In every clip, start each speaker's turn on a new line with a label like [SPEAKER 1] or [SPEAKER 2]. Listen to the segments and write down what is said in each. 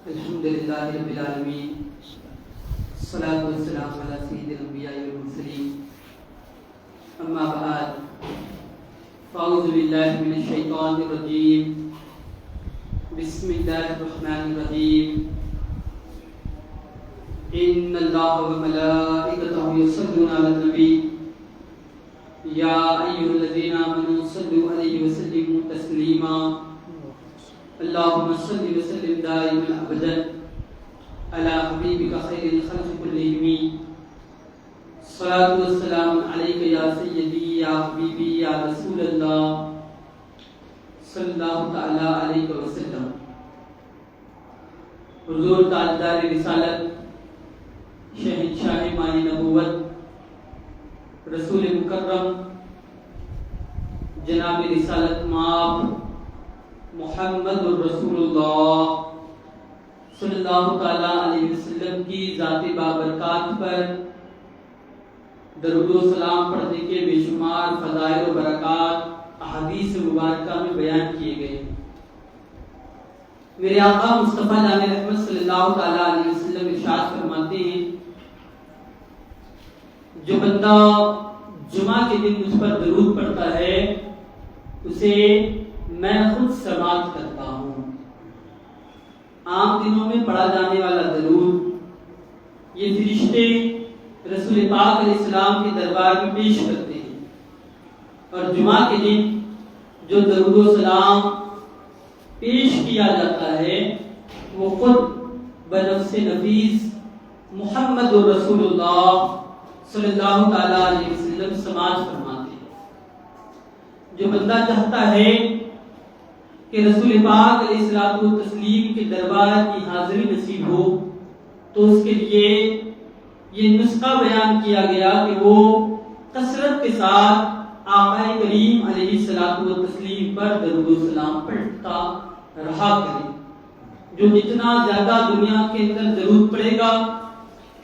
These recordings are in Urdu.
[SPEAKER 1] الحمد للہ رب العالمین، الصلاۃ والسلام علی سید الانبیاء والمرسلین، اما بعد فاعوذ باللہ من الشیطان الرجیم، بسم اللہ الرحمن الرحیم، ان اللہ وملائکتہ یصلون علی النبی یا ایھا الذین آمنوا صلوا علیہ وسلموا تسلیما اللهم صل وسلم دائما ابدا على حبيبك خير الخلق كلهم الصلاة والسلام عليك يا سيدي يا حبيبي يا رسول الله صلى الله تعالى عليك وسلم۔ حضور تاجدار رسالت، شہنشاہ ماہ نبوت، رسول مکرم جناب رسالت مآب محمد الرسول اللہ صلی اللہ تعالیٰ علیہ وسلم کی ذات بابرکات پر درود و سلام پڑھنے کے بے شمار فضائل و برکات احادیث مبارکہ میں بیان کیے گئے۔ میرے آقا مصطفیٰ جان رحمت صلی اللہ تعالیٰ علیہ وسلم ارشاد فرماتے ہیں، جو بندہ جمعہ کے دن مجھ پر درود پڑھتا ہے اسے میں خود سماعت کرتا ہوں۔ عام دنوں میں پڑھا جانے والا درود یہ فرشتے رسول پاک علیہ السلام کے دربار میں پیش کرتے ہیں، اور جمعہ کے دن جو درود و سلام پیش کیا جاتا ہے وہ خود بنفس نفیس محمد الرسول اللہ صلی اللہ تعالیٰ علیہ وسلم سماعت فرماتے ہیں۔ جو بندہ چاہتا ہے کہ رسول پاک علیہ الصلوۃ والتسلیم کے دربار کی حاضری نصیب ہو تو اس کے لیے یہ نسخہ بیان کیا گیا کہ وہ کثرت کے ساتھ آقا کریم علیہ الصلوۃ والتسلیم پر درود و سلام پڑھتا رہا کرے۔ جو جتنا زیادہ دنیا کے اندر درود پڑھے گا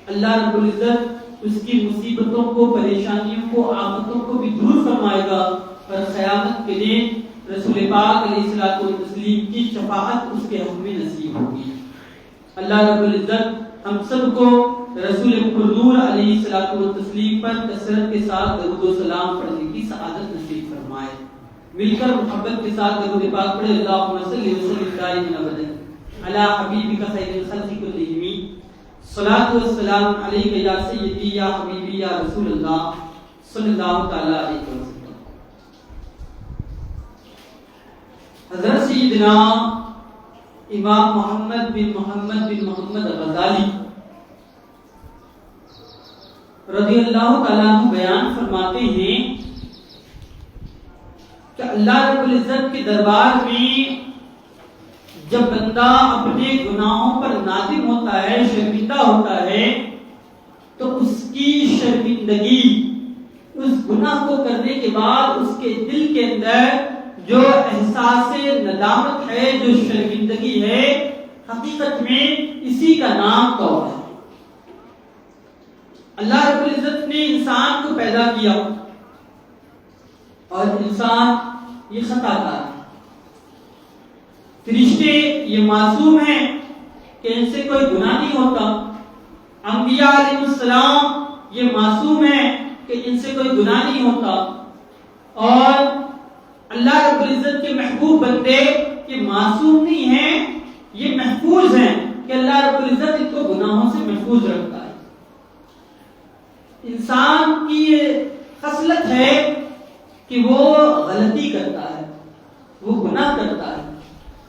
[SPEAKER 1] اللہ رب العزت اس کی مصیبتوں کو، پریشانیوں کو، آفتوں کو بھی دور فرمائے گا، اور قیامت کے دن رسول پاک علیہ الصلوۃ والتسلیم کی شفاعت اس کے حق میں نصیب ہوگی۔ اللہ رب العزت ہم سب کو رسول پرنور علیہ الصلوۃ والتسلیم پر کثرت کے ساتھ درود و سلام پڑھنے کی سعادت نصیب فرمائے۔ مل کر محبت کے ساتھ درود پاک پڑھے، اللہم صل وسلم دائما ابدا علی حبیبک خیر الخلق کلہم، الصلاۃ والسلام علیک یا سیدی یا حبیبی یا رسول اللہ صلی اللہ تعالی علیہ وسلم۔ حضرت سیدنا امام محمد بن محمد غزالی رضی اللہ تعالیٰ عنہ بیان فرماتے ہیں کہ اللہ رب العزت کے دربار میں جب بندہ اپنے گناہوں پر نادم ہوتا ہے، شرمندہ ہوتا ہے، تو اس کی شرمندگی، اس گناہ کو کرنے کے بعد اس کے دل کے اندر جو احساس ندامت ہے، جو شرمندگی ہے، حقیقت میں اسی کا نام توبہ ہے۔ اللہ رب العزت نے انسان کو پیدا کیا اور انسان یہ خطا کار ہے۔ فرشتے یہ معصوم ہیں کہ ان سے کوئی گناہ نہیں ہوتا، انبیاء علیہ السلام یہ معصوم ہیں کہ ان سے کوئی گناہ نہیں ہوتا، اور اللہ رب العزت کے محبوب بندے یہ معصوم نہیں ہیں، یہ محفوظ ہیں کہ اللہ رب العزت ان کو گناہوں سے محفوظ رکھتا ہے۔ انسان کی یہ خصلت ہے کہ وہ غلطی کرتا ہے، وہ گناہ کرتا ہے۔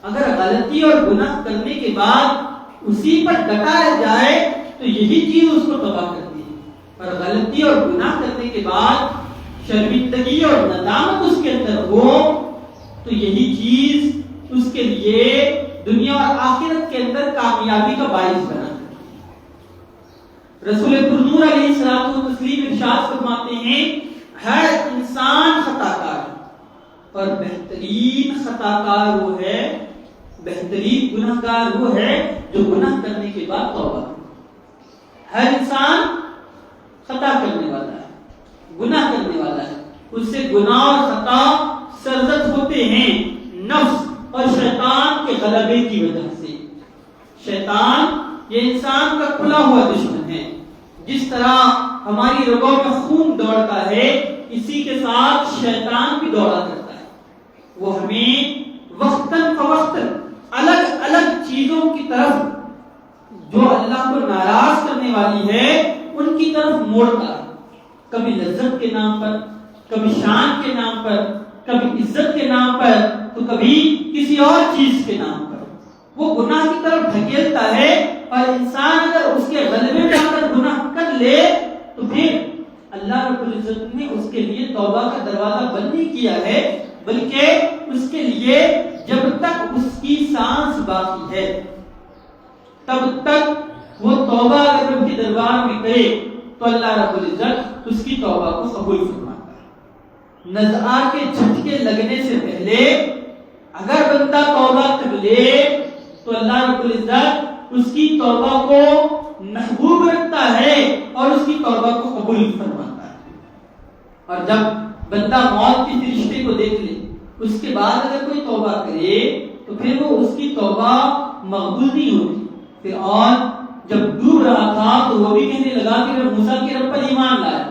[SPEAKER 1] اگر غلطی اور گناہ کرنے کے بعد اسی پر ڈٹا رہ جائے تو یہی چیز اس کو تباہ کرتی ہے، اور غلطی اور گناہ کرنے کے بعد شرمندگی اور ندامت اس کے اندر ہو تو یہی چیز اس کے لیے دنیا اور آخرت کے اندر کامیابی کا باعث بنا ہے۔ رسول پرنور علیہ الصلوۃ والتسلیم ارشاد فرماتے ہیں، ہر انسان خطا کار ہے، اور بہترین خطا کار وہ ہے، بہترین گناہ گار وہ ہے جو گناہ کرنے کے بعد توبہ کرے۔ ہر انسان خطا کرنے والا ہے، گناہ کرنے والا ہے، اس سے گناہ اور خطا سرزد ہوتے ہیں نفس اور شیطان کے غلبے کی وجہ سے۔ شیطان یہ انسان کا کھلا ہوا دشمن ہے. جس طرح ہماری رگوں میں خون دوڑتا ہے اسی کے ساتھ شیطان بھی دوڑا کرتا ہے. وہ ہمیں وقتاً فوقتاً الگ الگ چیزوں کی طرف جو اللہ کو ناراض کرنے والی ہے ان کی طرف موڑتا ہے. کبھی لذت کے نام پر، کبھی شان کے نام پر، کبھی عزت کے نام پر، تو کبھی کسی اور چیز کے نام پر وہ گناہ کی طرف دھکیلتا ہے. اور انسان اگر اس کے غلبے میں آ کر گناہ کر لے تو پھر اللہ رب العزت نے اس کے لیے توبہ کا دروازہ بند نہیں کیا ہے، بلکہ اس کے لیے جب تک اس کی سانس باقی ہے تب تک وہ توبہ اگر رب کے دربار میں کرے تو اللہ رب العزت اس کی توبہ کو قبول فرماتا ہے. نزعہ کے جھٹکے لگنے سے پہلے اگر بندہ توبہ کر لے تو اللہ رب العزت اس کی توبہ کو محبوب رکھتا ہے اور اس کی توبہ کو قبول فرماتا ہے. اور جب بندہ موت کے فرشتے کو دیکھ لے اس کے بعد اگر کوئی توبہ کرے تو پھر وہ اس کی توبہ مقبول نہیں ہوتی. پھر اور جب ڈوب رہا تھا تو وہ بھی کہنے لگا کہ میں موسیٰ کے رب پر ایمان لایا،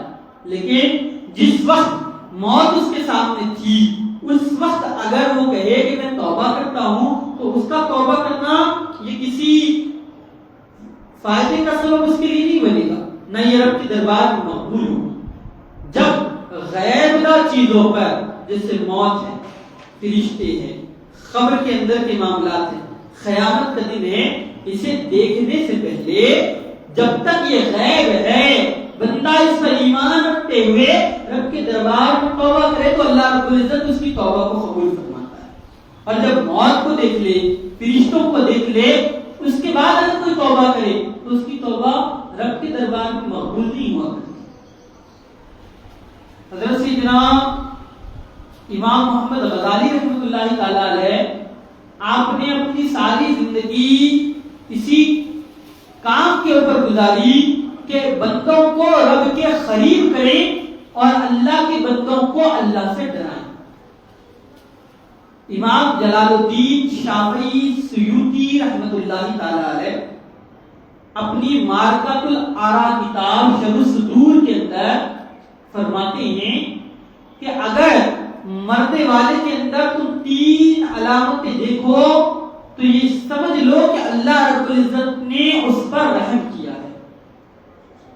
[SPEAKER 1] لیکن جس وقت موت اس کے سامنے تھی اس وقت اگر وہ کہے کہ میں توبہ کرتا ہوں تو اس کا توبہ کرنا یہ کسی فائدے کا سبب اس کے لیے نہیں بنے گا، نہ یہ رب کے دربار میں مقبول ہوگا. جب غیر اللہ چیزوں پر جیسے موت ہے، فرشتے ہیں، قبر کے اندر کے معاملات ہیں، قیامت کا دن ہے، اسے دیکھنے سے پہلے جب تک یہ غیب ہے بندہ اس پر ایمان رکھتے ہوئے رب کے دربار میں توبہ کرے تو اللہ رب العزت اس کی توبہ کو قبول فرماتا ہے. اور جب موت کو دیکھ لے، فرشتوں کو دیکھ لے، اس کے بعد اگر کوئی توبہ کرے تو اس کی توبہ رب کے دربار میں مقبول نہیں ہوا کرتی. حضرت سیدنا امام محمد غزالی رحمۃ اللہ تعالی علیہ آپ نے اپنی ساری زندگی اسی کام کے اوپر گزاری کہ بندوں کو رب کے قریب کریں اور اللہ کے بندوں کو اللہ سے ڈرائیں. امام جلال الدین شافعی سیوطی رحمۃ اللہ تعالی علیہ اپنی مارکۃ الآراء کتاب شرح الصدور کے اندر فرماتے ہیں کہ اگر مرنے والے کے اندر تم 3 علامتیں دیکھو تو یہ سمجھ لو کہ اللہ رب العزت نے اس پر رحم کیا ہے.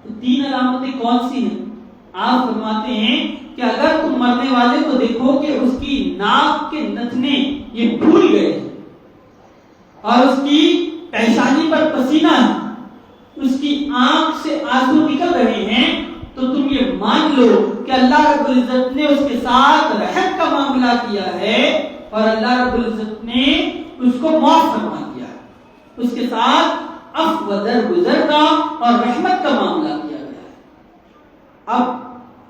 [SPEAKER 1] تو 3 علامتیں کون سی ہیں؟ آپ فرماتے ہیں کہ اگر تم مرنے والے کو دیکھو کہ اس کی ناک کے نتنے یہ پھول گئے اور اس کی پیشانی پر پسینہ ہے، اس کی آنکھ سے آنسو نکل رہے ہیں، تو تم یہ مان لو کہ اللہ رب العزت نے اس کے ساتھ رحم کا معاملہ کیا ہے اور اللہ رب العزت نے اس کو معاف فرما دیا ہے. اس کے ساتھ عفو درگزر کا اور رحمت کا معاملہ کیا گیا ہے. اب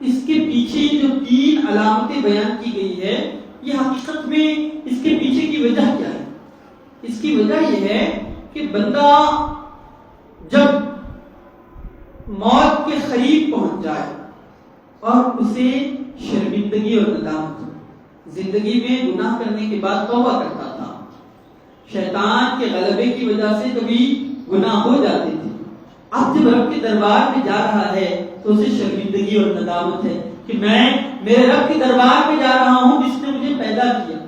[SPEAKER 1] اس کے پیچھے جو 3 علامتیں بیان کی گئی ہے یہ حقیقت میں اس کے پیچھے کی وجہ کیا ہے؟ اس کی وجہ یہ ہے کہ بندہ جب موت کے قریب پہنچ جائے اور اسے شرمندگی اور ندامت، زندگی میں گناہ کرنے کے بعد توبہ کرتا تھا، شیطان کے غلبے کی وجہ سے کبھی گناہ ہو جاتے تھے، اب جب رب کے دربار میں جا رہا ہے تو اسے شرمندگی اور ندامت ہے کہ میں میرے رب کے دربار میں جا رہا ہوں جس نے مجھے پیدا کیا،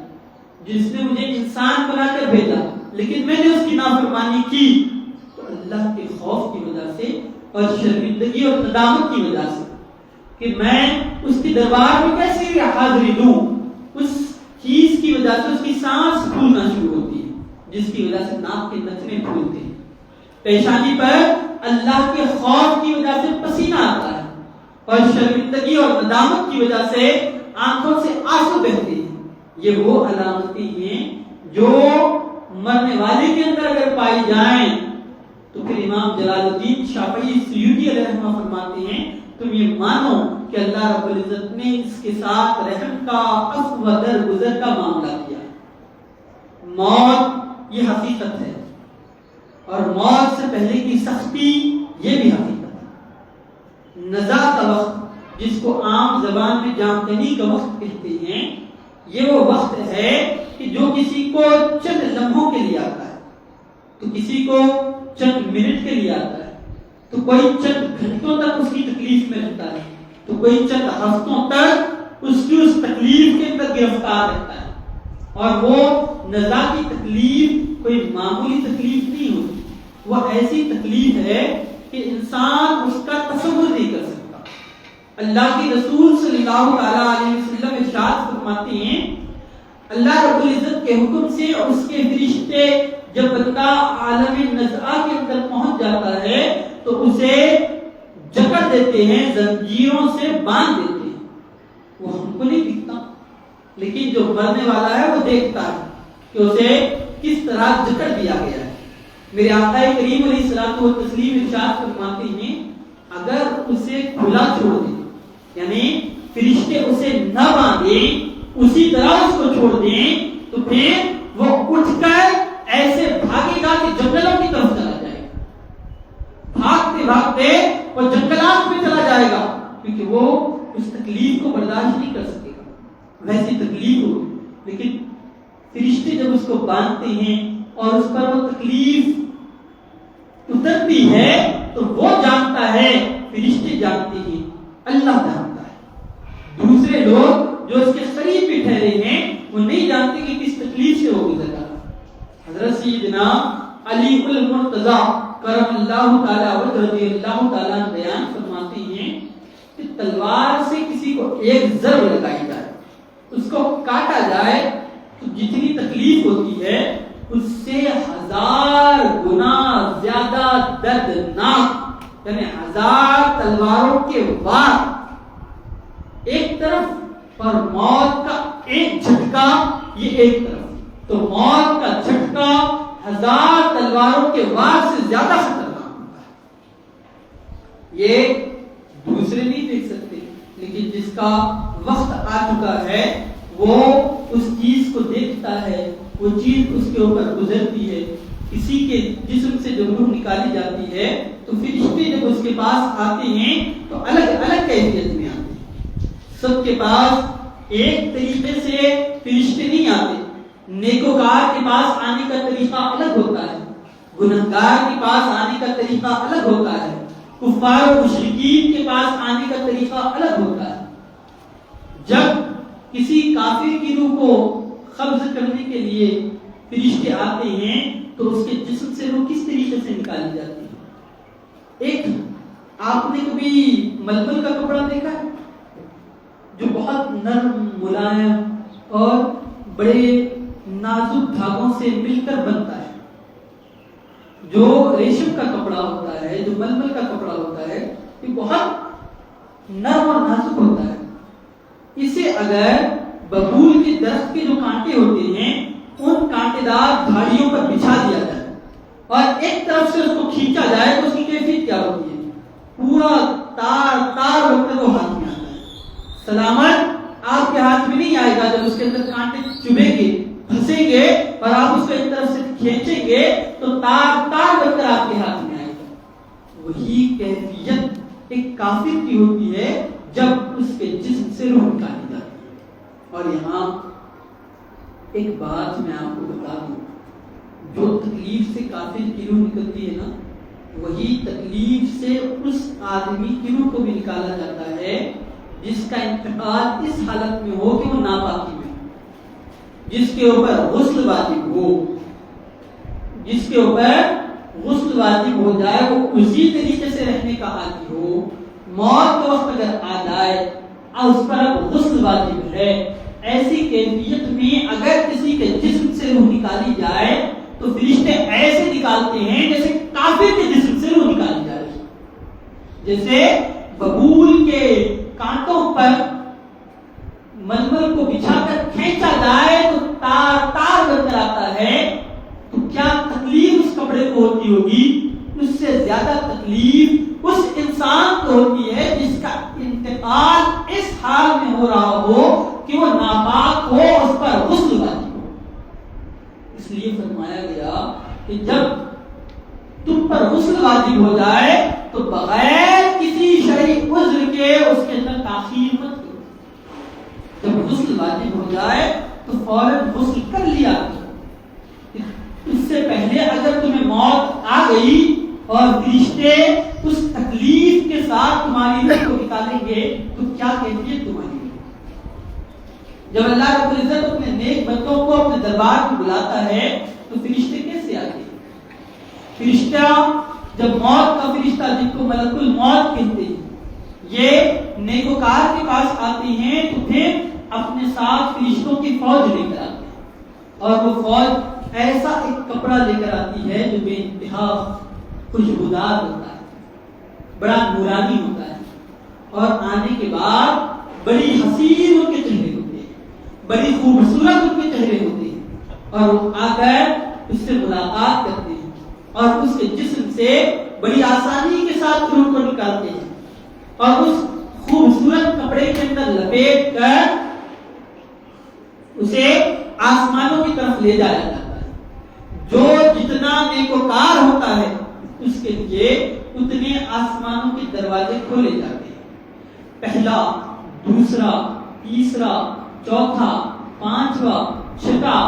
[SPEAKER 1] جس نے مجھے انسان بنا کر بھیجا، لیکن میں نے اس کی نافرمانی کی. تو اللہ کے خوف کی وجہ سے اور شرمندگی اور ندامت کی وجہ سے کہ میں اس کے دربار میں کیسے حاضری دوں، اس چیز کی وجہ سے اس کی سانس پھولنا شروع ہوتی ہے، جس کی وجہ سے ناک کے نتنے پھولتے ہیں، پیشانی پر اللہ کے خوف کی وجہ سے پسینہ آتا ہے اور شرمندگی اور ندامت کی وجہ سے آنکھوں سے آنسو بہتے ہیں. یہ وہ علامتیں ہیں جو مرنے والے کے اندر اگر پائی جائیں تو پھر امام جلال الدین شافعی سیوطی علیہ رحمہ فرماتے ہیں تم یہ مانو کہ اللہ رب العزت نے اس کے ساتھ رحم کا عفو و درگزر کا معاملہ کیا. موت یہ حقیقت ہے اور موت سے پہلے کی سختی یہ بھی حقیقت ہے. نزا کا وقت جس کو عام زبان میں جامکنی کا وقت کہتے ہیں یہ وہ وقت ہے کہ جو کسی کو چند لمحوں کے لیے آتا ہے. تو کسی کو چند منٹ کے لیے آتا ہے، تو کوئی چند گھنٹوں تک اس کی تکلیف میں رہتا ہے، تو کوئی چند ہفتوں تک اس کی اس تکلیف کے اندر گرفتار رہتا ہے. اور وہ نزا کی تکلیف کوئی معمولی تکلیف نہیں ہوتی، وہ ایسی تکلیف ہے کہ انسان اس کا تصور نہیں کر سکتا. اللہ کے رسول صلی اللہ علیہ وسلم ارشاد فرماتے ہیں اللہ رب العزت کے حکم سے اور اس کے فرشتے جب بندہ عالم نزعہ کے اندر پہنچ جاتا ہے تو اسے جکڑ دیتے ہیں، زنجیروں سے باندھ دیتے ہیں. وہ ہم کو نہیں دکھتا، لیکن جو مرنے والا ہے وہ دیکھتا ہے کہ اسے کس طرح جکڑ دیا گیا ہے. میرے آقا کریم علیہ الصلوۃ والتسلیم ارشاد فرماتے ہیں اگر اسے کھلا چھوڑ دیں، یعنی فرشتے اسے نہ باندھیں، اسی طرح اس کو چھوڑ دیں، تو پھر وہ اٹھ کر ایسے بھاگے گا کہ جنگلوں کی طرف چلا جائے گا. بھاگتے بھاگتے وہ جنگلات میں چلا جائے گا، کیونکہ وہ اس تکلیف کو برداشت نہیں کر سکے گا، ویسی تکلیف ہوگی. لیکن فرشتے جب اس کو باندھتے ہیں اور اس پر وہ تکلیف اترتی ہے تو وہ جانتا ہے، فرشتے جانتے ہیں، اللہ جانتا ہے. دوسرے لوگ جو اس کے قریب بھی ٹھہرے ہیں وہ نہیں جانتے کہ کس تکلیف سے وہ گزر رہا. حضرت سیدنا علی المرتضی کرم اللہ تعالی وجہ رضی اللہ تعالیٰ بیان فرماتے ہیں کہ تلوار سے کسی کو ایک ضرب لگائی جائے، اس کو کاٹا جائے تو جتنی تکلیف ہوتی ہے اس سے 1000 گنا زیادہ دردناک، یعنی 1000 تلواروں کے وار ایک طرف اور موت کا ایک جھٹکا یہ ایک طرف. تو موت کا جھٹکا 1000 تلواروں کے وار سے زیادہ خطرناک ہوتا ہے. یہ دوسرے نہیں دیکھ سکتے، لیکن جس کا وقت آ چکا ہے وہ اس چیز کو دیکھتا ہے، وہ چیز اس کے اوپر گزرتی ہے. کسی کے جسم سے جب روح نکالی جاتی ہے تو فرشتے جب اس کے پاس آتے ہیں تو الگ الگ کیفیت میں آتے ہیں. سب کے پاس ایک طریقے سے فرشتے نہیں آتے. نیکوکار کے پاس آنے کا طریقہ الگ ہوتا ہے، گنہگار کے پاس آنے کا طریقہ الگ ہوتا ہے، کفار و مشرکین کے پاس آنے کا طریقہ الگ ہوتا ہے. جب کسی کافر کی روح کو قبض کرنے کے لیے فرشتے آتے ہیں تو اس کے جسم سے روح کس طریقے سے نکالی جاتی ہے؟ ایک آپ نے کبھی ململ کا کپڑا دیکھا ہے جو بہت نرم ملائم اور بڑے نازک دھاگوں سے مل کر بنتا ہے؟ جو ریشم کا کپڑا ہوتا ہے، جو ململ کا کپڑا ہوتا ہے، یہ بہت نرم اور نازک ہوتا ہے. اسے اگر ببول کے درخت کے جو کانٹے ہوتے ہیں ان کانٹے دار جھاڑیوں پر بچھا دیا جائے اور ایک طرف سے اس کو کھینچا جائے تو اس کی کیفیت کیا ہوتی ہے؟ پورا تار تار ہو کر وہ ہاتھ میں آتا ہے. سلامت آپ کے ہاتھ میں نہیں آئے گا جب اس کے اندر کانٹے چبھیں گے، پھنسیں گے اور آپ اس کو ایک طرف سے کھینچیں گے تو تار تار بن کر آپ کے ہاتھ میں آئے گا. وہی کیفیت ایک کافر کی ہوتی ہے جب اس کے جسم سے روح نکالی جاتی ہے. اور یہاں ایک بات میں آپ کو بتا دوں، جو تکلیف سے کافر کی روح نکلتی ہے نا، وہی تکلیف سے اس آدمی کی روح کو بھی نکالا جاتا ہے جس کا انتقال اس حالت میں ہو کہ وہ ناپاکی میں، جس کے اوپر غسل واجب ہو، جس کے اوپر غسل واجب ہو جائے، وہ اسی طریقے سے رہنے کا عادی ہو. موت کا وقت اگر آ جائے اور اس پر اب غسل واجب ہے، ایسی کیفیت میں اگر کسی کے جسم سے روح نکالی جائے تو فرشتے ایسے نکالتے ہیں جیسے کافر کے جسم سے روح نکالی جائے. جیسے ببول کے کانٹوں پر ململ کو بچھا کر کھینچا جائے تو تار تار بن کر آتا ہے، تو کیا تکلیف اس کپڑے کو ہوتی ہوگی؟ اس سے زیادہ تکلیف اس انسان کو ہوتی ہے جس کا انتقال اس حال میں ہو رہا ہو کہ وہ ناپاک ہو، اس پر غسل واجب ہو. اس لیے فرمایا گیا کہ جب تم پر غسل واجب ہو جائے تو بغیر کسی شرعی عذر کے اس کے اندر تاخیر مت کرو. جب غسل واجب ہو جائے تو فوراً غسل کر لیا. اس سے پہلے اگر تمہیں موت آ گئی اور فرشتے اس تکلیف کے ساتھ تمہاری روح کو نکالیں گے تو کیا کیفیت تمہاری ہے؟ جب اللہ رب العزت اپنے نیک بندوں کو اپنے دربار میں بلاتا ہے تو فرشتے کیسے آتے ہیں؟ فرشتہ جب موت کا فرشتہ جن کو ملک الموت کہتے ہیں یہ نیکوکار کے پاس آتے ہیں تو پھر اپنے ساتھ فرشتوں کی فوج لے کر آتے ہیں اور وہ فوج ایسا ایک کپڑا لے کر آتی ہے جو بے انتہا خوشبودار ہوتا ہے، بڑا نورانی ہوتا ہے، اور آنے کے بعد بڑی حسین ان کے چہرے ہوتے ہیں، بڑی خوبصورت ان کے چہرے ہوتے ہیں، اور وہ آ کر اس سے ملاقات کرتے ہیں اور اس کے جسم سے بڑی آسانی کے ساتھ روح کو نکالتے ہیں اور اس خوبصورت کپڑے کے اندر لپیٹ کر اسے آسمانوں کی طرف لے جایا جاتا ہے۔ جو جتنا نیکوکار ہوتا ہے اس کے لیے اتنے آسمانوں کے دروازے کھولے جاتے ہیں، پہلا، دوسرا، تیسرا، چوتھا، پانچواں، چھٹا،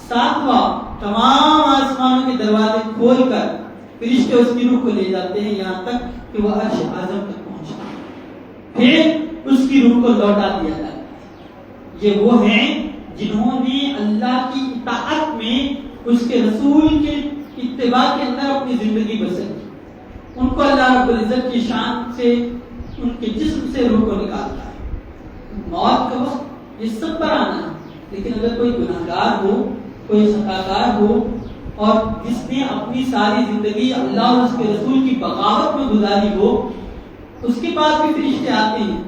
[SPEAKER 1] ساتواں، تمام آسمانوں کے دروازے کھول کر فرشتے اس کی روح کو لے جاتے ہیں یہاں تک کہ وہ عرش اعظم تک پہنچتا ہے، پھر اس کی روح کو لوٹا دیا جاتا ہے۔ یہ وہ ہیں جنہوں نے اللہ کی اطاعت میں اس کے رسول کے اتباع کے اندر اپنی زندگی بسر کی، ان کو اللہ رب العزت کی شان سے ان کے جسم سے روح کو نکالتا ہے۔ موت کا وقت یہ سب پر آنا ہے، لیکن اگر کوئی گناہگار ہو، کوئی خطاکار ہو اور جس نے اپنی ساری زندگی اللہ اور اس کے رسول کی بغاوت میں گزاری ہو، اس کے پاس بھی فرشتے آتے ہیں،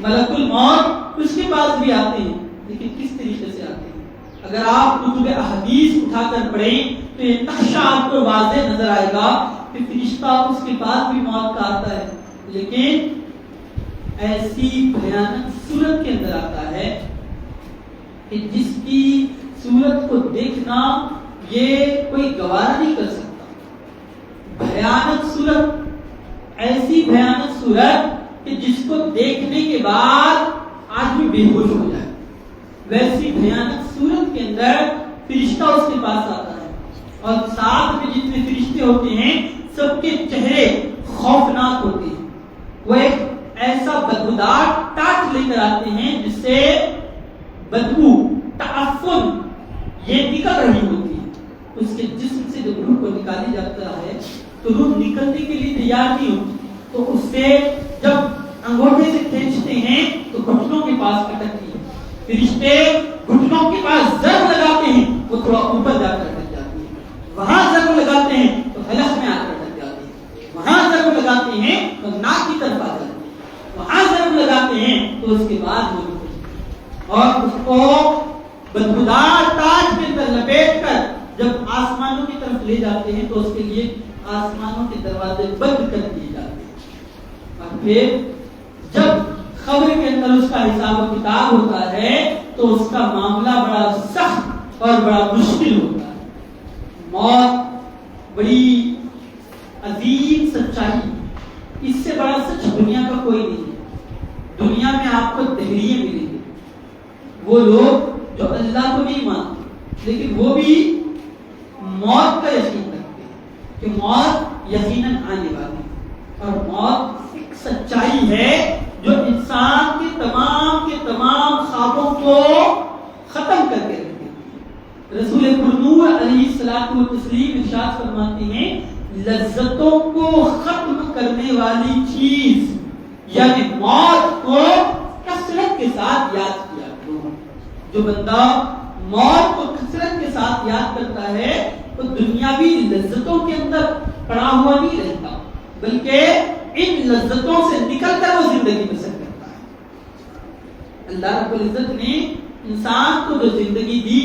[SPEAKER 1] ملک الموت اس کے پاس بھی آتے ہیں، لیکن کس طریقے سے آتے ہیں؟ اگر آپ کتب احادیث اٹھا کر پڑھیں تو یہ نقشہ آپ کو واضح نظر آئے گا کہ فرشتہ اس کے پاس بھی موت کا آتا ہے، لیکن ایسی بھیانک صورت کے اندر آتا ہے کہ جس کی صورت کو دیکھنا یہ کوئی گوارا نہیں کر سکتا۔ بھیانک صورت، ایسی بھیانک صورت کہ جس کو دیکھنے کے بعد آدمی بے ہوش ہو جائے، ویسی بھیانک صورت کے اندر فرشتہ اس کے پاس آتا ہے، اور ساتھ میں جتنے فرشتے ہوتے ہیں سب کے چہرے خوفناک ہوتے ہیں۔ وہ ایک ایسا بدبودار ٹاٹ لے کر آتے ہیں جس سے بدبو، تعفن یہ نکل رہی ہوتی ہے۔ اس کے جسم سے جب روح کو نکالی جاتا ہے تو روح نکلنے کے لیے تیار نہیں ہوتی، تو اس سے جب انگوٹھے سے کھینچتے ہیں تو گھٹنوں کے پاس اٹکتی ہے، فرشتے گھٹنوں کے پاس ضرب لگاتے ہیں، وہ تھوڑا اوپر جا کر اٹک جاتی ہے، وہاں ضرب لگاتے ہیں تو حلق میں آ کر اٹک جاتی ہے، وہاں ضرب لگاتے ہیں تو ناک کی طرف آ جاتی ہے، وہاں ضرب لگاتے ہیں تو اس کے بعد وہ اور اس کو بدبودار تاج کے اندر لپیٹ کر جب آسمانوں کی طرف لے جاتے ہیں تو اس کے لیے آسمانوں کے دروازے بند کر دیے جاتے ہیں، اور پھر جب قبر کے اندر اس کا حساب و کتاب ہوتا ہے تو اس کا معاملہ بڑا سخت اور بڑا مشکل ہوتا ہے۔ موت بڑی عظیم سچائی، اس سے بڑا سچ دنیا کا کوئی نہیں ہے۔ دنیا میں آپ کو دہریے ملیں گے، وہ لوگ جو اللہ کو نہیں مانتے لیکن وہ بھی موت کا یقین رکھتے ہیں کہ موت یقیناً آنے والی ہے، اور موت ایک سچائی ہے جو انسان کے تمام خوابوں کو ختم کر کے رکھ دیتی ہے۔ رسول پرنور علیہ الصلوۃ والتسلیم ارشاد فرماتے ہیں لذتوں کو ختم کرنے والی چیز یعنی موت کو کثرت کے ساتھ یاد کیا کرو۔ جو بندہ موت کو کثرت کے ساتھ یاد کرتا ہے وہ دنیاوی لذتوں کے اندر پڑا ہوا نہیں رہتا، بلکہ ان لذتوں سے نکل کر وہ زندگی بسر کرتا ہے۔ اللہ رب العزت نے انسان کو جو زندگی دی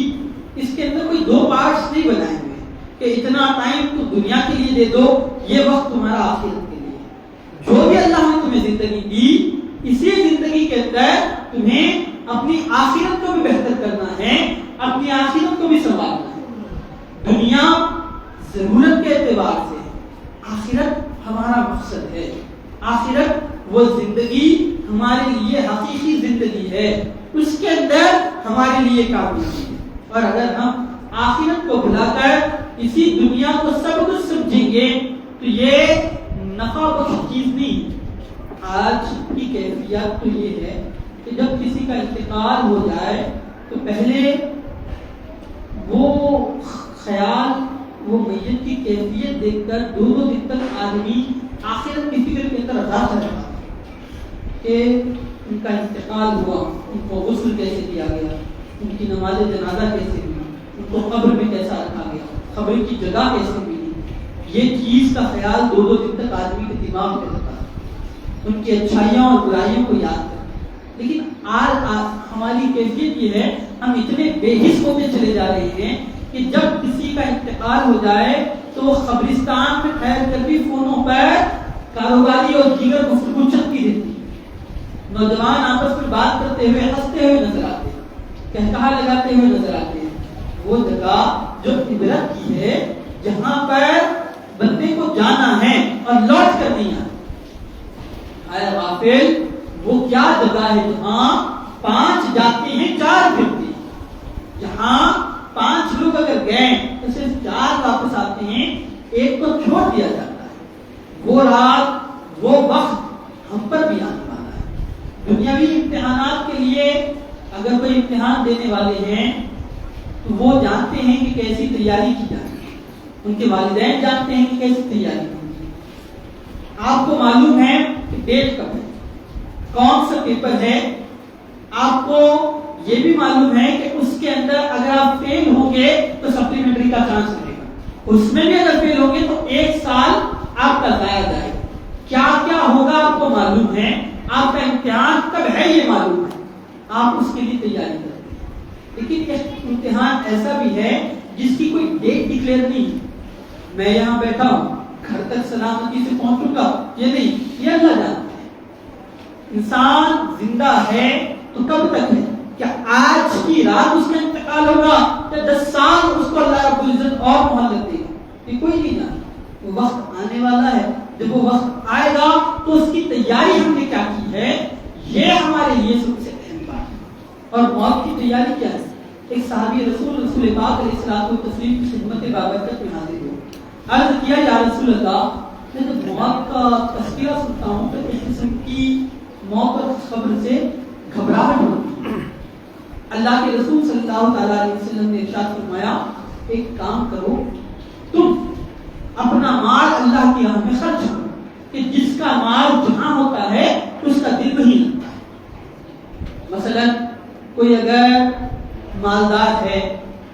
[SPEAKER 1] اس کے اندر کوئی دو پارٹس نہیں بنائے ہوئے کہ اتنا ٹائم تو دنیا کے لیے دے دو، یہ وقت تمہارا آخرت کے لیے۔ جو بھی اللہ نے تمہیں زندگی دی اسی زندگی کے اندر تمہیں اپنی آخرت کو بھی بہتر کرنا ہے، اپنی آخرت کو بھی سنبھالنا ہے۔ دنیا ضرورت کے اعتبار سے، آخرت ہمارا مقصد ہے، آخرت وہ زندگی ہمارے لیے حقیقی زندگی ہے، اس کے اندر ہمارے لیے کامیابی ہے۔ اور اگر ہم آخرت کو بھلا کر اسی دنیا کو سب کچھ سمجھیں گے تو یہ نفع بخش چیز نہیں. آج کی کیفیت تو یہ ہے کہ جب کسی کا انتقال ہو جائے تو پہلے وہ خیال، وہ میت کی کیفیت دیکھ کر 2 دن تک آدمی آخرت کی فکر کے اندر رہا کرتا کہ ان کا انتقال ہوا، ان کو غسل کیسے دیا گیا، ان کی نماز جنازہ کیسے ہوئی، ان کو قبر میں کیسا رکھا گیا، قبر کی جگہ کیسے ملی. یہ چیز کا خیال 2 دن تک آدمی کے دماغ میں رہتا ہے، ان کی اچھائیوں اور برائیوں کو یاد کرتا. لیکن آج ہماری کیفیت یہ ہے، ہم اتنے بے حس ہوتے چلے جا رہے ہیں کہ جب کسی کا انتقال ہو جائے تو وہ قبرستان میں ٹھہر کر بھی فونوں پر کاروباری اور دیگر گفتگو چلتی رہتی ہے. نوجوان آپس میں بات کرتے ہوئے ہنستے ہوئے نظر آتے ہیں، کہکہا لگاتے ہوئے نظر آتے ہیں. وہ جگہ جو عبرت کی ہے، جہاں پر بندے کو جانا ہے اور لوٹ کر نہیں آنا. آیا غافل، وہ کیا جگہ ہے جہاں 5 جاتے ہیں 4 پھرتے ہیں. جہاں 5 لوگ اگر گئے تو صرف 4 واپس آتے ہیں، ایک کو چھوڑ دیا جاتا ہے. وہ رات، وہ وقت ہم پر بھی آنے والا ہے. دنیاوی امتحانات کے لیے اگر کوئی امتحان دینے والے ہیں تو وہ جانتے ہیں کہ کیسی تیاری کی جاتی ہے، ان کے والدین جانتے ہیں کہ کیسی تیاری کی. آپ کو معلوم ہے کہ ڈیٹ کب ہے، کون سا پیپر ہے. آپ کو یہ بھی معلوم ہے کہ اس کے اندر اگر آپ فیل ہوں گے تو سپلیمنٹری کا چانس ملے گا. اس میں بھی اگر فیل ہوں گے تو 1 سال آپ کا ضائع جائے گا. کیا کیا ہوگا آپ کو معلوم ہے، آپ کا امتحان کب ہے یہ معلوم ہے، آپ اس کے لیے تیاری کریں. لیکن ایک امتحان ایسا بھی ہے جس کی کوئی ڈیٹ ڈکلیئر نہیں. میں یہاں بیٹھا ہوں، گھر تک سلامتی سے پہنچوں گا یہ نہیں، یہ اللہ جانتا ہے. انسان زندہ ہے تو کب تک ہے؟ کیا آج کی رات اس کا انتقال ہوگا یا 10 سال اس کو اللہ رب العزت اور مہلت دے گا؟ یہ کوئی نہیں جانتا. وہ وقت آنے والا ہے، جب وہ وقت آئے گا تو اس کی تیاری ہم نے کیا کی ہے، یہ ہمارے لیے سب سے اہم بات ہے. اور موت کی تیاری کیا ہے؟ ایک صحابی رسول پاک علیہ الصلوۃ والتسلیم کی خدمت بابرکت میں حاضر ہوئے. عرض کیا یا رسول اللہ، میں جب موت کا تذکرہ سنتا ہوں تو ایک قسم کی موت اور خبر سے گھبراہٹ ہوتی ہے. اللہ کے رسول صلی اللہ تعالیٰ علیہ وسلم نے ارشاد فرمایا، ایک کام کرو، تم اپنا مال اللہ کی راہ میں خرچ کرو، کہ جس کا مال جہاں ہوتا ہے اس کا دل وہیں لگتا ہے. مثلا کوئی اگر مالدار ہے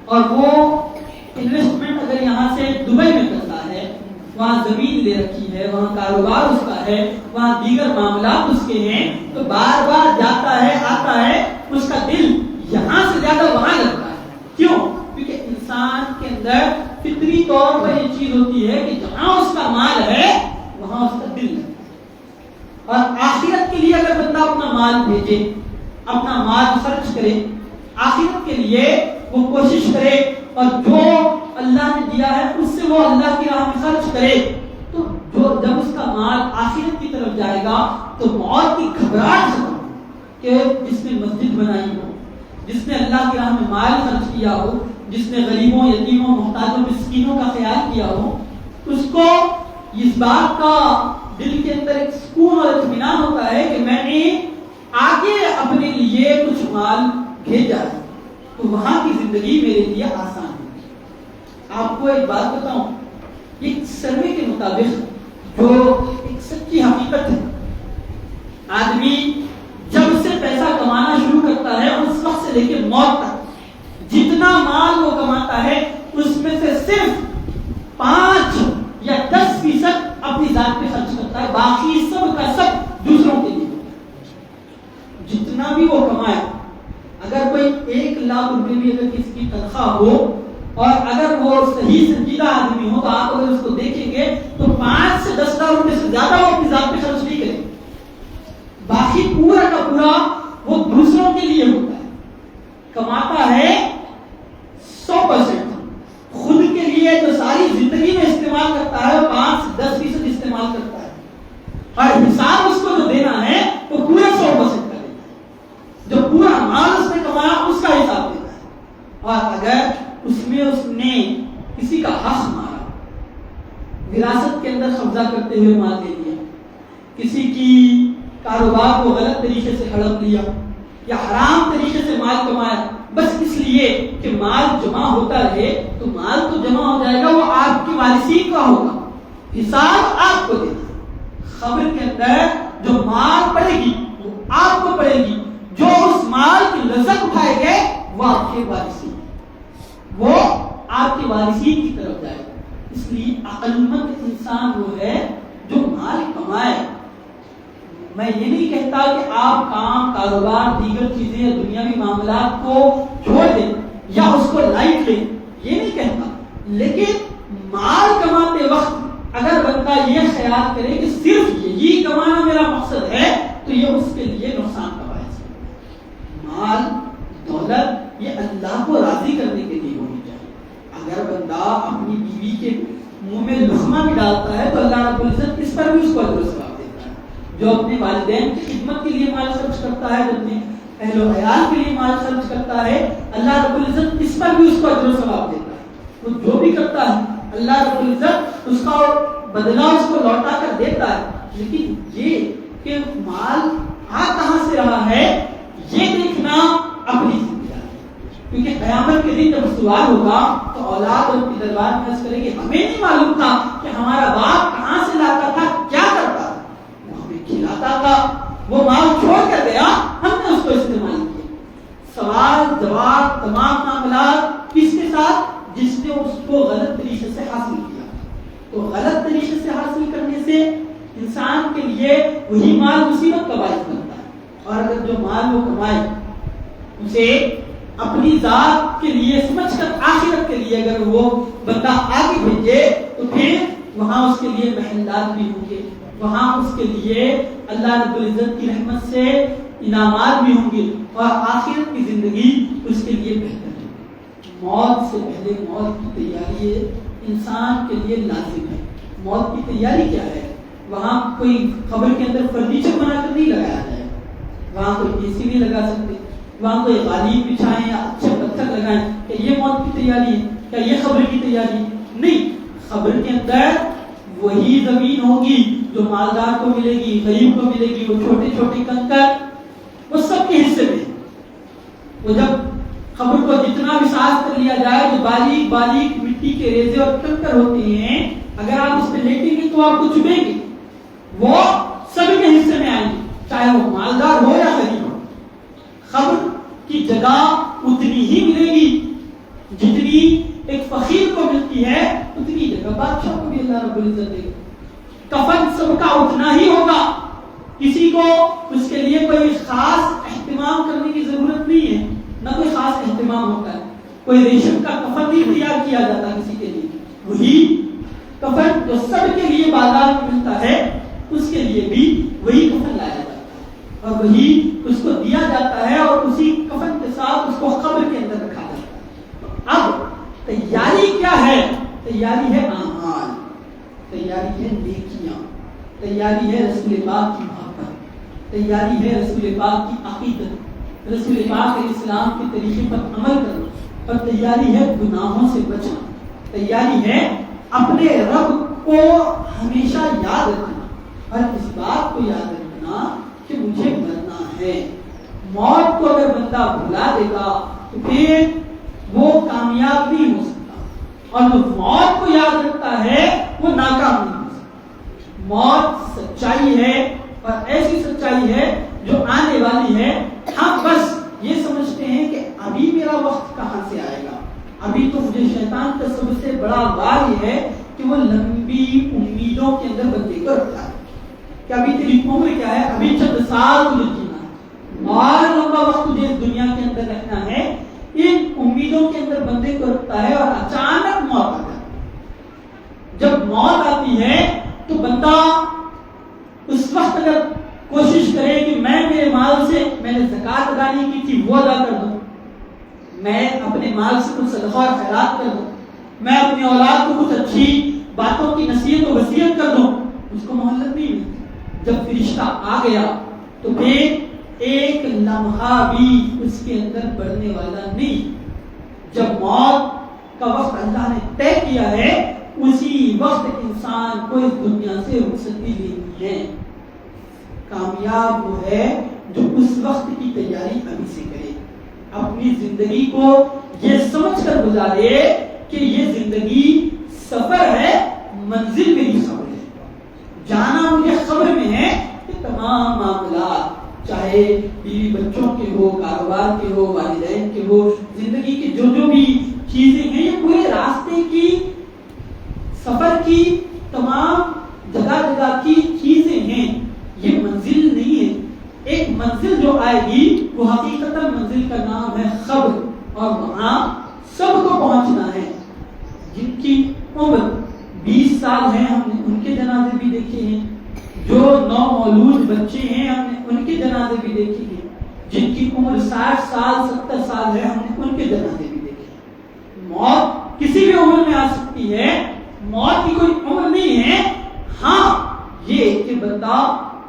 [SPEAKER 1] اور وہ انویسٹمنٹ اگر یہاں سے دبئی میں کرتا ہے، وہاں زمین لے رکھی ہے، وہاں کاروبار اس کا ہے، وہاں دیگر معاملات اس کے ہیں، تو بار بار جاتا ہے آتا ہے، اس کا دل یہاں سے زیادہ وہاں لگتا ہے. کیوں؟ کیونکہ انسان کے اندر فطری طور پر یہ چیز ہوتی ہے کہ جہاں اس کا مال ہے وہاں اس کا دل لگتا ہے. اور آخرت کے لیے اگر بندہ اپنا مال بھیجے، اپنا مال خرچ کرے، آخرت کے لیے وہ کوشش کرے اور جو اللہ نے دیا ہے اس سے وہ اللہ کی راہ میں خرچ کرے، تو جب اس کا مال آخرت کی طرف جائے گا تو موت کی گھبراہٹ سے کہ جس نے مسجد بنائی ہو، جس نے اللہ کی راہ میں مال خرچ کیا ہو، جس نے غریبوں، یتیموں، محتاجوں، مسکینوں کا خیال کیا ہو، اس کو اس بات کا دل کے اندر ایک سکون اور اطمینان ہوتا ہے کہ میں نے آگے اپنے لیے کچھ مال بھیجا ہے، تو وہاں کی زندگی میرے لیے آسان ہے. آپ کو ایک بات بتاؤں، ایک سروے کے مطابق جو ایک سچی حقیقت ہے، آدمی جب سے پیسہ کمانا شروع کرتا ہے اس وقت سے لے کے موت تک جتنا مال وہ کماتا ہے اس میں سے صرف 5 یا 10% اپنی ذات پہ خرچ کرتا ہے، باقی سب کا سب دوسروں کے لیے. جتنا بھی وہ کمائے، اگر کوئی 1 لاکھ روپے بھی اگر کسی کی تنخواہ ہو اور اگر وہ صحیح سنجیدہ آدمی ہو تو آپ اگر اس کو دیکھیں گے تو 5 سے 10 لاکھ روپے سے زیادہ وہ اپنی ذات پہ خرچ نہیں کرے. باقی پورا کا پورا وہ دوسروں کے لیے ہوتا ہے. کماتا ہے 100%، خود کے لیے جو ساری زندگی میں استعمال کرتا ہے وہ 5 سے 10% استعمال کرتا ہے، اور حساب اس کو جو دینا ہے وہ پورا 100% کا دیتا ہے. جو پورا مال اس نے کمایا اس کا حساب دیتا ہے. اور اگر اس میں اس نے کسی کا حق وراثت کے اندر قبضہ کرتے ہوئے مال لے لیا، کسی کی کاروبار کو غلط طریقے سے ہڑپ لیا یا حرام طریقے سے مال کمایا، بس اس لیے کہ مال جمع ہوتا رہے، تو مال تو جمع ہو جائے گا، وہ آپ کی وارثین کا ہوگا، حساب آپ کو دینا۔ خبر کے اندر جو مال پڑے گی وہ آپ کو پڑے گی، جو اس مال کی لذت اٹھائے گئے وہ آپ کے وارثین، وہ آپ کے وارثین کی طرف جائے گا۔ اس لیے عقل مند انسان وہ ہے جو مال کمائے۔ میں یہ نہیں کہتا کہ آپ کام، کاروبار، دیگر چیزیں یا دنیاوی معاملات کو چھوڑ دیں یا اس کو لائٹ لیں، یہ نہیں کہتا، لیکن مال کماتے وقت اگر بندہ یہ خیال کرے کہ صرف یہی کمانا میرا مقصد ہے تو یہ اس کے لیے نقصان کا باعث ہے۔ مال، دولت یہ اللہ کو راضی کرنے کے لیے ہونی چاہیے۔ اگر بندہ اپنی بیوی کے منہ میں لقمہ بھی ڈالتا ہے تو اللہ رب العزت اس پر بھی اس کو اجر و ثواب دیتا ہے۔ جو اپنے والدین کی خدمت کے لیے مال خرچ کرتا ہے، جو اپنے اہل و عیال کے لیے مال خرچ کرتا ہے، اللہ رب العزت اس پر بھی اس کو اجر و ثواب دیتا ہے۔ وہ جو بھی کرتا ہے اللہ رب العزت اس کا بدلہ اس کو لوٹا کر دیتا ہے۔ لیکن یہ کہ مال آ کہاں سے رہا ہے یہ دیکھنا اپنی ذمہ داری ہے، کیونکہ قیامت کے دن جب سوال ہوگا تو اولاد ان کے دربار میں عرض کرے گی ہمیں نہیں معلوم تھا کہ ہمارا باپ کہاں سے لاتا تھا، کیا کرتا تھا، وہ ہمیں کھلاتا تھا، وہ مال چھوڑ کر گیا، ہم نے اس کو استعمال کیا۔ سوال جواب تمام معاملات کس کے ساتھ؟ جس نے اس کو غلط طریقے سے حاصل کیا۔ تو غلط طریقے سے حاصل کرنے سے انسان کے لیے وہی مال مصیبت کا باعث بنتا ہے، اور اگر جو مال وہ کمائے اسے اپنی ذات کے لیے سمجھ کر آخرت کے لیے اگر وہ بندہ آگے بھیجے تو پھر وہاں اس کے لیے محلات بھی ہوں گے، وہاں اس کے لیے اللہ رب العزت کی رحمت سے انعامات بھی ہوں گے، اور آخرت کی زندگی اس کے لیے بہتر ہے۔ موت سے پہلے موت کی تیاری انسان کے لیے لازم ہے۔ موت کی تیاری کیا ہے؟ وہاں کوئی قبر کے اندر فرنیچر بنا کر نہیں لگایا جائے، وہاں کوئی اے سی نہیں لگا سکتے، وہاں کوئی غالب بچھائیں یا اچھے پتھر لگائیں، کہ یہ موت کی تیاری ہے، کیا یہ قبر کی تیاری ہے؟ نہیں، قبر کے اندر وہی زمین ہوگی جو مالدار کو ملے گی، غریب کو ملے گی، وہ چھوٹے چھوٹے کنکر وہ سب کے حصے میں۔ وہ جب قبر کو جتنا بھی صاف کر لیا جائے، جو باریک باریک مٹی کے ریزے اور کنکر ہوتے ہیں، اگر آپ اس پہ لیٹیں گے تو آپ کو چبھیں گے، وہ سب کے حصے میں آئیں گے، چاہے وہ مالدار ہو یا غریب ہو۔ قبر کی جگہ اتنی ہی ملے گی جتنی ایک فقیر کو ملتی ہے، اتنی جگہ بادشاہ کو بھی اللہ رب العزت دے گا۔ کفن سب کا اتنا ہی ہوگا، کسی کو اس کے لیے کوئی خاص اہتمام کرنے کی ضرورت نہیں ہے، نہ کوئی خاص اہتمام ہوتا ہے، کوئی ریشم کا کفن نہیں تیار کیا جاتا کسی کے لیے، وہی کفن جو سب کے لیے بازار میں ملتا ہے اس کے لیے بھی وہی کفن لایا جاتا ہے اور وہی اس کو دیا جاتا ہے، اور اسی کفن کے ساتھ اس کو قبر کے اندر رکھا جاتا ہے۔ اب تیاری کیا ہے؟ تیاری ہے اعمال، تیاری ہے نیکیاں، تیاری ہے رسول پاک کی محبت، تیاری ہے رسول پاک کی عقیدت، رسول پاک کے اسلام کے طریقے پر عمل کرنا، اور تیاری ہے گناہوں سے بچنا، تیاری ہے اپنے رب کو ہمیشہ یاد رکھنا، اور اس بات کو یاد رکھنا کہ مجھے مرنا ہے۔ موت کو اگر بندہ بھلا دے گا تو پھر وہ کامیاب نہیں ہو سکتا، اور جو موت کو یاد رکھتا ہے وہ ناکام نہیں ہو سکتا۔ موت سچائی ہے، اور ایسی سچائی ہے جو آنے والی ہے۔ ہم بس یہ سمجھتے ہیں کہ ابھی میرا وقت کہاں سے آئے گا، ابھی تو مجھے شیطان کا سب سے بڑا وار یہ ہے کہ وہ لمبی امیدوں کے اندر بندے کو رکھتا ہے کہ ابھی تیری عمر کیا ہے، ابھی چند سال تجھے جینا ہے، اور لمبا وقت تجھے اس دنیا کے اندر رہنا ہے۔ ان امیدوں کے اندر بندے کو رکھتا ہے، اور اچانک موت آ جاتی ہے۔ جب موت آتی ہے تو بندہ اس وقت اگر کوشش کرے کہ میں میرے مال سے میں نے زکات ادا نہیں کی تھی وہ ادا کر دوں، میں اپنے مال سے کچھ صدقہ اور خیرات کر دوں، میں اپنی اولاد کو کچھ اچھی باتوں کی نصیحت و وصیت کر دوں، اس کو مہلت نہیں ملتی۔ جب فرشتہ آ گیا تو پھر ایک لمحہ بھی اس کے اندر بڑھنے والا نہیں۔ جب موت کا وقت اللہ نے طے کیا ہے اسی وقت انسان کو اس دنیا سے رخصتی لینی ہے. کامیاب وہ ہے جو اس وقت کی تیاری ابھی سے کرے, اپنی زندگی کو یہ سمجھ کر گزارے کہ یہ زندگی سفر ہے, منزل میری خبر ہے, جانا مجھے خبر میں ہے. کہ تمام معاملات چاہے بیوی بچوں کے ہو, کاروبار کے ہو, والدین کے ہو, زندگی کی جو بھی چیزیں ہیں, یہ پورے راستے کی سفر کی تمام جگہ جگہ کی چیزیں ہیں, یہ منزل نہیں ہے. ایک منزل جو آئے گی وہ حقیقت منزل کا نام ہے خبر, اور وہاں سب کو پہنچنا ہے. جن کی عمر 20 سال ہے ہم نے ان کے جنازے بھی دیکھے ہیں, جو نو مولود بچے ہیں ہم نے ان کے جنازے بھی دیکھے ہیں, جن کی عمر 60 سال 70 سال ہے ہم نے ان کے جنازے بھی دیکھے ہیں. موت کسی بھی عمر میں آ سکتی ہے, موت کی کوئی عمر نہیں ہے. ہاں یہ کہ بندہ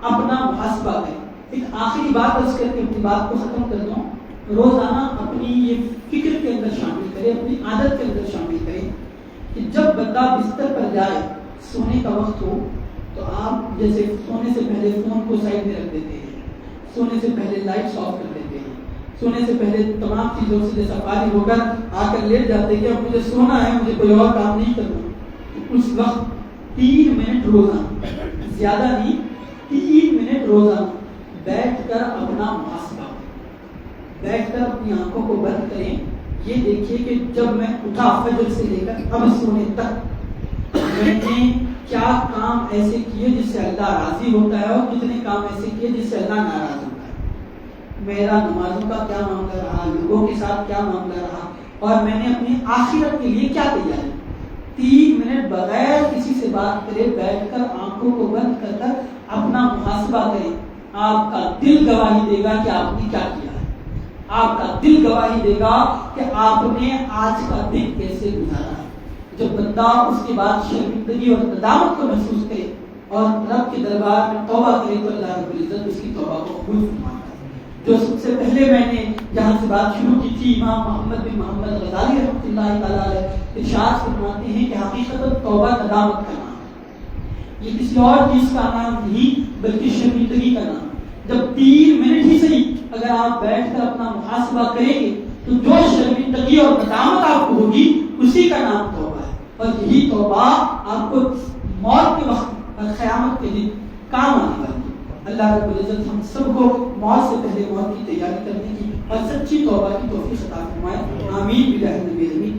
[SPEAKER 1] اپنا محاسبہ کرے. ایک آخری بات عرض کر کے اپنی بات کو ختم کر دوں. روزانہ اپنی یہ فکر کے اندر شامل کرے, اپنی عادت کے اندر شامل کرے کہ جب بندہ بستر پر جائے, سونے کا وقت ہو, تو آپ جیسے سونے سے پہلے فون کو سائڈ میں رکھ دیتے ہیں, سونے سے پہلے لائٹس آف کر دیتے ہیں, سونے سے پہلے تمام چیزوں سے جیسا فارغ ہو کر آ کر لیٹ جاتے ہیں کہ اب مجھے سونا ہے, مجھے کوئی اور کام نہیں کرنا. اس وقت 3 منٹ روزانہ, زیادہ نہیں, 3 منٹ روزانہ بیٹھ کر اپنا محاسبہ, بیٹھ کر اپنی آنکھوں کو بند کریں. یہ دیکھیے کہ جب میں اٹھا فجر سے لے کر اب سونے تک میں نے کیا کام ایسے کیے جس سے اللہ راضی ہوتا ہے, اور کتنے کام ایسے کیے جس سے اللہ ناراض ہوتا ہے. میرا نمازوں کا کیا معاملہ رہا, لوگوں کے ساتھ کیا معاملہ رہا, اور میں نے اپنی آخرت کے لیے کیا تیاری. 3 منٹ بغیر کسی سے بات کرے بیٹھ کر آنکھوں کو بند کر کر اپنا محاسبہ کریں. آپ کا دل گواہی دے گا کہ آپ نے کیا کیا ہے, آپ کا دل گواہی دے گا کہ آپ نے آج کا دن کیسے گزارا ہے. جب بندہ اس کے بعد شرمندگی اور ندامت کو محسوس کرے اور رب کے دربار میں توبہ کرے تو اللہ رب العزت اس کی توبہ کو قبول فرماتا ہے. جو سب سے پہلے میں نے جہاں سے بات شروع کی تھی, امام محمد بن محمد غزالی رحمۃ اللہ تعالیٰ علیہ ارشاد فرماتے ہیں کہ حقیقت توبہ ندامت کا نام ہے, یہ کسی اور چیز کا نام نہیں بلکہ شرمندگی کا نام. جب 3 منٹ ہی صحیح اگر آپ بیٹھ کر اپنا محاسبہ کریں گے تو جو شرمندگی اور ندامت آپ کو ہوگی اسی کا نام توبہ ہے. اور یہی توبہ آپ کو موت کے وقت اور قیامت کے دن کام آنے والی ہے. اللہ رب العزت ہم سب کو موت سے پہلے موت کی تیاری کرنے کی اور سچی توبہ کی توفیق عطا فرمائے. آمین. بجاہ نبی